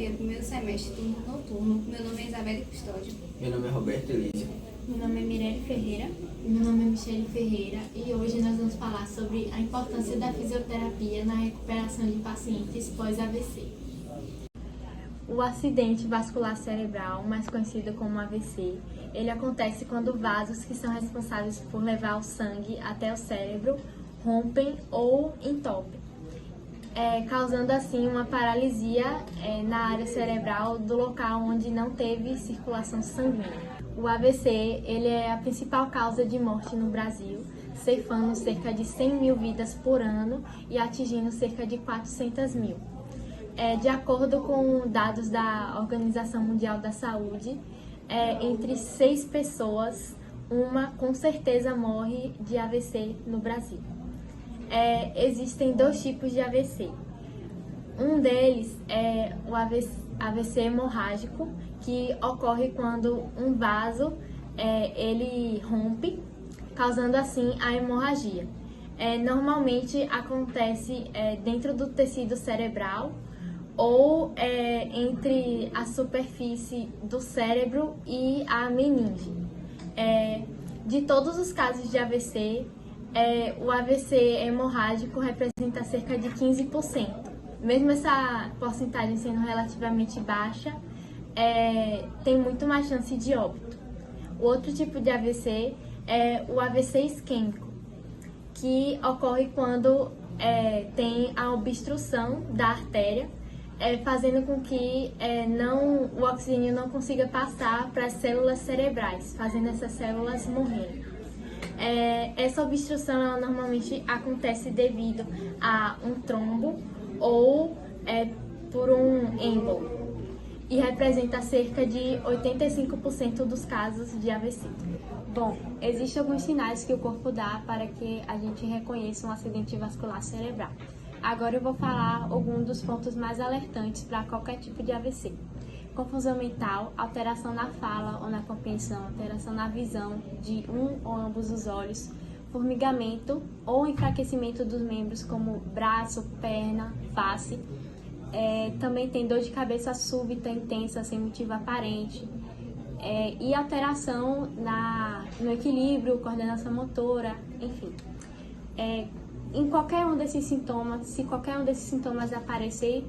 Fisioterapia, primeiro semestre, turno noturno. Meu nome é Isabelle Custódio. Meu nome é Roberto Elísio. Meu nome é Mirelle Ferreira. Meu nome é Michele Ferreira e hoje nós vamos falar sobre a importância da fisioterapia na recuperação de pacientes pós-AVC. O acidente vascular cerebral, mais conhecido como AVC, ele acontece quando vasos que são responsáveis por levar o sangue até o cérebro rompem ou entopem, causando assim uma paralisia na área cerebral do local onde não teve circulação sanguínea. O AVC ele é a principal causa de morte no Brasil, ceifando cerca de 100 mil vidas por ano e atingindo cerca de 400 mil. De acordo com dados da Organização Mundial da Saúde, entre 6 pessoas, uma com certeza morre de AVC no Brasil. Existem 2 tipos de AVC. Um deles é o AVC hemorrágico, que ocorre quando um vaso ele rompe, causando assim a hemorragia. Normalmente acontece dentro do tecido cerebral ou entre a superfície do cérebro e a meninge. De todos os casos de AVC, o AVC hemorrágico representa cerca de 15%. Mesmo essa porcentagem sendo relativamente baixa, tem muito mais chance de óbito. O outro tipo de AVC é o AVC isquêmico, que ocorre quando tem a obstrução da artéria, fazendo com que o oxigênio não consiga passar para as células cerebrais, fazendo essas células morrerem. Essa obstrução ela normalmente acontece devido a um trombo ou por um êmbolo e representa cerca de 85% dos casos de AVC. Bom, existem alguns sinais que o corpo dá para que a gente reconheça um acidente vascular cerebral. Agora eu vou falar alguns dos pontos mais alertantes para qualquer tipo de AVC. Confusão mental, alteração na fala ou na compreensão, alteração na visão de um ou ambos os olhos, formigamento ou enfraquecimento dos membros como braço, perna, face. Também tem dor de cabeça súbita, intensa, sem motivo aparente. E alteração no equilíbrio, coordenação motora, enfim. Em qualquer um desses sintomas, se qualquer um desses sintomas aparecer,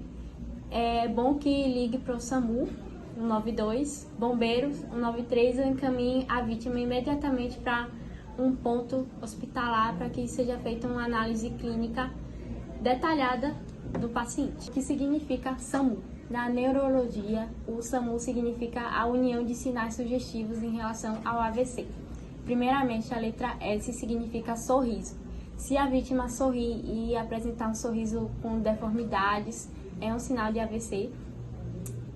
é bom que ligue para o SAMU, 192, bombeiros, 193, ou encaminhe a vítima imediatamente para um ponto hospitalar para que seja feita uma análise clínica detalhada do paciente. O que significa SAMU? Na neurologia, o SAMU significa a união de sinais sugestivos em relação ao AVC. Primeiramente, a letra S significa sorriso. Se a vítima sorrir e apresentar um sorriso com deformidades, é um sinal de AVC.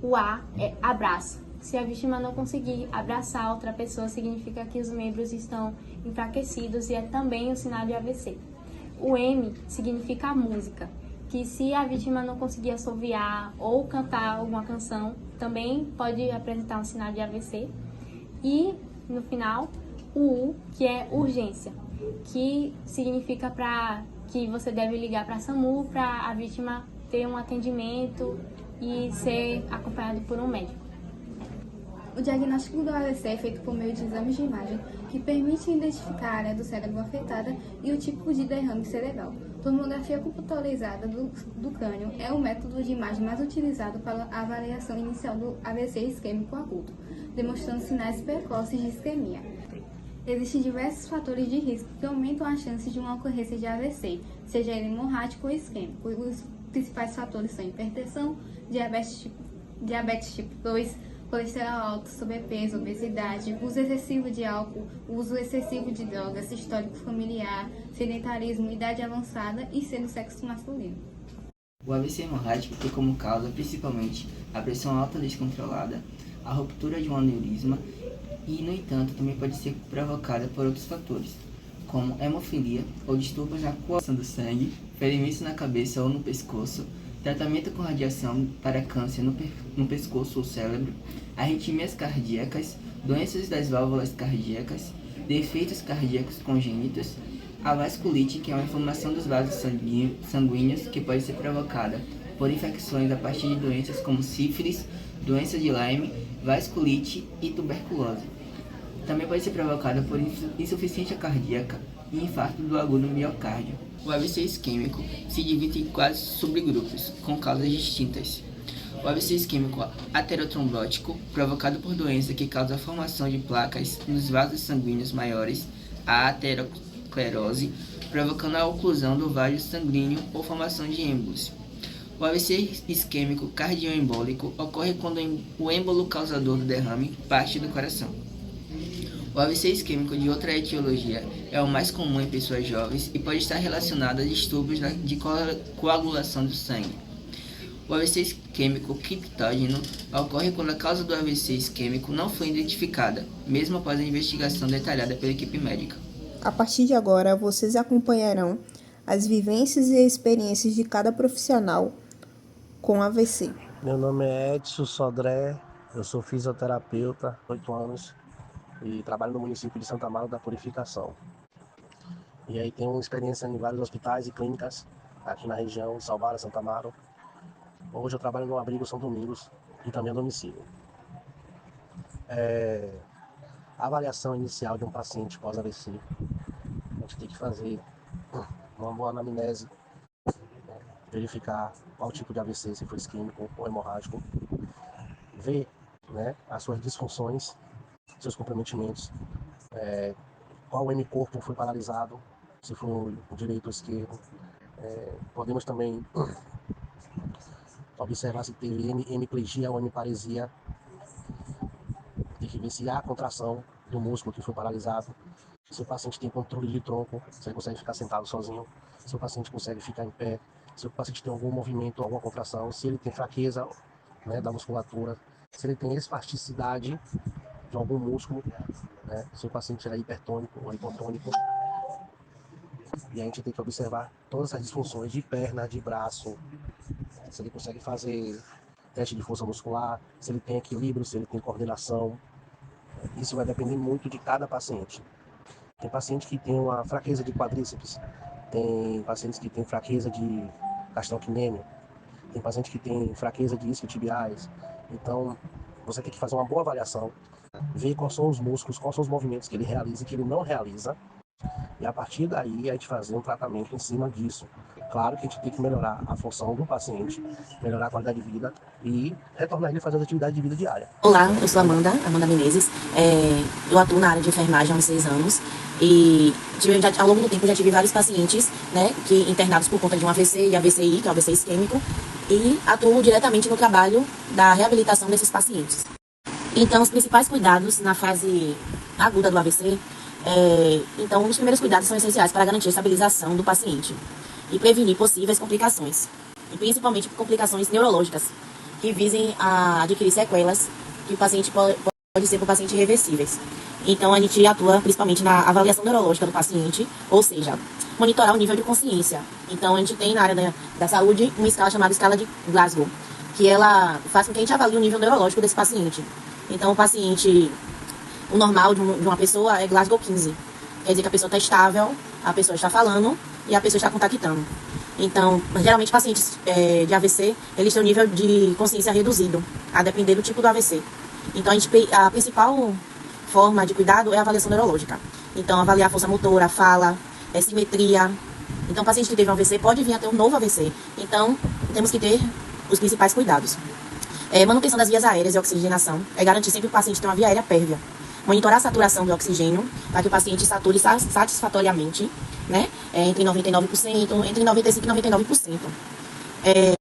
O A é abraço. Se a vítima não conseguir abraçar outra pessoa, significa que os membros estão enfraquecidos e é também um sinal de AVC. O M significa música, que se a vítima não conseguir assoviar ou cantar alguma canção, também pode apresentar um sinal de AVC. E, no final, o U, que é urgência, que significa que você deve ligar para a SAMU para a vítima ter um atendimento e ser acompanhado por um médico. O diagnóstico do AVC é feito por meio de exames de imagem que permitem identificar a área do cérebro afetada e o tipo de derrame cerebral. Tomografia computadorizada do crânio é o método de imagem mais utilizado para a avaliação inicial do AVC isquêmico agudo, demonstrando sinais precoces de isquemia. Existem diversos fatores de risco que aumentam a chance de uma ocorrência de AVC, seja ele hemorrágico ou isquêmico. Os principais fatores são hipertensão, diabetes tipo 2, colesterol alto, sobrepeso, obesidade, uso excessivo de álcool, uso excessivo de drogas, histórico familiar, sedentarismo, idade avançada e ser do sexo masculino. O AVC hemorrágico tem como causa principalmente a pressão alta descontrolada, a ruptura de um aneurisma e, no entanto, também pode ser provocada por outros fatores, como hemofilia ou distúrbios na coagulação do sangue, ferimentos na cabeça ou no pescoço, tratamento com radiação para câncer no pescoço ou cérebro, arritmias cardíacas, doenças das válvulas cardíacas, defeitos cardíacos congênitos, a vasculite, que é uma inflamação dos vasos sanguíneos que pode ser provocada por infecções a partir de doenças como sífilis, doença de Lyme, vasculite e tuberculose. Também pode ser provocada por insuficiência cardíaca e infarto do agudo miocárdio. O AVC isquêmico se divide em 4 subgrupos, com causas distintas. O AVC isquêmico aterotrombótico, provocado por doença que causa a formação de placas nos vasos sanguíneos maiores, a aterosclerose, provocando a oclusão do vaso sanguíneo ou formação de êmbolos. O AVC isquêmico cardioembólico ocorre quando o êmbolo causador do derrame parte do coração. O AVC isquêmico de outra etiologia é o mais comum em pessoas jovens e pode estar relacionado a distúrbios de coagulação do sangue. O AVC isquêmico criptógeno ocorre quando a causa do AVC isquêmico não foi identificada, mesmo após a investigação detalhada pela equipe médica. A partir de agora, vocês acompanharão as vivências e experiências de cada profissional com AVC. Meu nome é Edson Sodré, eu sou fisioterapeuta, 8 anos, e trabalho no município de Santa Amaro da Purificação. E aí tenho experiência em vários hospitais e clínicas aqui na região de Salvador, Santa Amaro. Hoje eu trabalho no abrigo São Domingos e também a domicílio. A avaliação inicial de um paciente pós-AVC, a gente tem que fazer uma boa anamnese, verificar qual tipo de AVC, se for isquêmico ou hemorrágico, ver, as suas disfunções, seus comprometimentos, qual o hemicorpo foi paralisado, se for o direito ou esquerdo. Podemos também observar se teve hemiplegia ou hemiparesia. Tem que ver se há contração do músculo que foi paralisado. Se o paciente tem controle de tronco, se ele consegue ficar sentado sozinho, se o paciente consegue ficar em pé, se o paciente tem algum movimento, alguma contração, se ele tem fraqueza da musculatura, se ele tem espasticidade de algum músculo, se o paciente é hipertônico ou hipotônico. E a gente tem que observar todas essas disfunções de perna, de braço, se ele consegue fazer teste de força muscular, se ele tem equilíbrio, se ele tem coordenação. Isso vai depender muito de cada paciente. Tem paciente que tem uma fraqueza de quadríceps, tem pacientes que têm fraqueza de gastrocnêmio, tem paciente que tem fraqueza de isquiotibiais. Então, você tem que fazer uma boa avaliação, ver quais são os músculos, quais são os movimentos que ele realiza e que ele não realiza, e a partir daí a gente fazer um tratamento em cima disso. Claro que a gente tem que melhorar a função do paciente, melhorar a qualidade de vida e retornar ele a fazer as atividades de vida diária. Olá, eu sou Amanda Menezes, eu atuo na área de enfermagem há uns 6 anos e ao longo do tempo já tive vários pacientes que internados por conta de um AVC e AVCI, que é o AVC isquêmico, e atuo diretamente no trabalho da reabilitação desses pacientes. Então, os principais cuidados na fase aguda do AVC, então, os primeiros cuidados são essenciais para garantir a estabilização do paciente e prevenir possíveis complicações, e principalmente complicações neurológicas, que visem a adquirir sequelas que o paciente pode ser para o paciente irreversíveis. Então, a gente atua principalmente na avaliação neurológica do paciente, ou seja, monitorar o nível de consciência. Então, a gente tem na área da saúde uma escala chamada escala de Glasgow, que ela faz com que a gente avalie o nível neurológico desse paciente. Então, o normal de uma pessoa é Glasgow 15. Quer dizer que a pessoa está estável, a pessoa está falando e a pessoa está contactando. Então, geralmente, pacientes de AVC, eles têm um nível de consciência reduzido, a depender do tipo do AVC. Então, a principal forma de cuidado é a avaliação neurológica. Então, avaliar a força motora, a fala, a simetria. Então, o paciente que teve um AVC pode vir a ter um novo AVC. Então, temos que ter os principais cuidados. Manutenção das vias aéreas e oxigenação. Garantir sempre que o paciente tem uma via aérea pérvia. Monitorar a saturação do oxigênio, para que o paciente sature satisfatoriamente, entre 99%, entre 95% e 99%.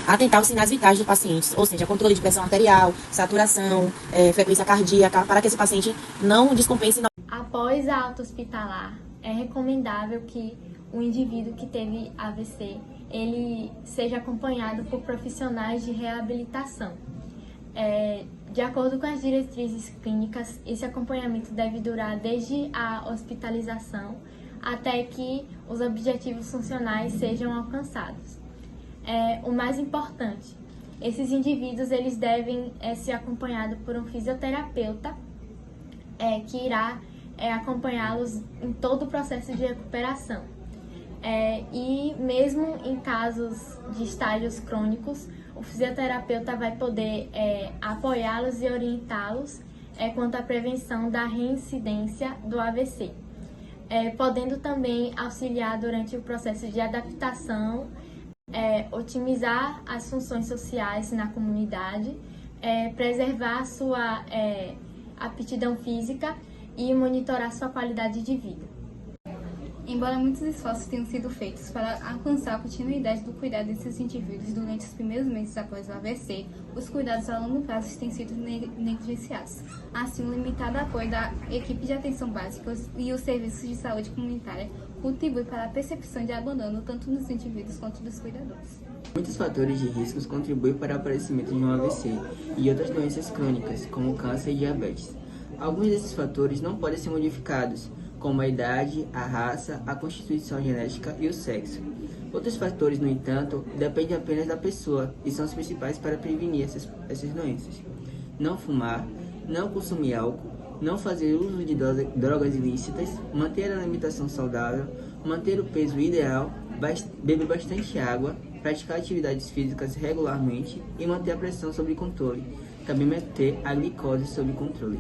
Atentar os sinais vitais do paciente, ou seja, controle de pressão arterial, saturação, frequência cardíaca, para que esse paciente não descompense. Após a alta hospitalar, é recomendável que o indivíduo que teve AVC, ele seja acompanhado por profissionais de reabilitação. De acordo com as diretrizes clínicas, esse acompanhamento deve durar desde a hospitalização até que os objetivos funcionais sejam alcançados. O mais importante, esses indivíduos eles devem ser acompanhados por um fisioterapeuta que irá acompanhá-los em todo o processo de recuperação. E mesmo em casos de estágios crônicos, o fisioterapeuta vai poder apoiá-los e orientá-los quanto à prevenção da reincidência do AVC, podendo também auxiliar durante o processo de adaptação, otimizar as funções sociais na comunidade, preservar sua aptidão física e monitorar sua qualidade de vida. Embora muitos esforços tenham sido feitos para alcançar a continuidade do cuidado desses indivíduos durante os primeiros meses após o AVC, os cuidados a longo prazo têm sido negligenciados. Assim, o limitado apoio da equipe de atenção básica e os serviços de saúde comunitária contribui para a percepção de abandono tanto dos indivíduos quanto dos cuidadores. Muitos fatores de riscos contribuem para o aparecimento de um AVC e outras doenças crônicas, como câncer e diabetes. Alguns desses fatores não podem ser modificados, como a idade, a raça, a constituição genética e o sexo. Outros fatores, no entanto, dependem apenas da pessoa e são os principais para prevenir essas doenças. Não fumar, não consumir álcool, não fazer uso de drogas ilícitas, manter a alimentação saudável, manter o peso ideal, beber bastante água, praticar atividades físicas regularmente e manter a pressão sob controle. Também manter a glicose sob controle.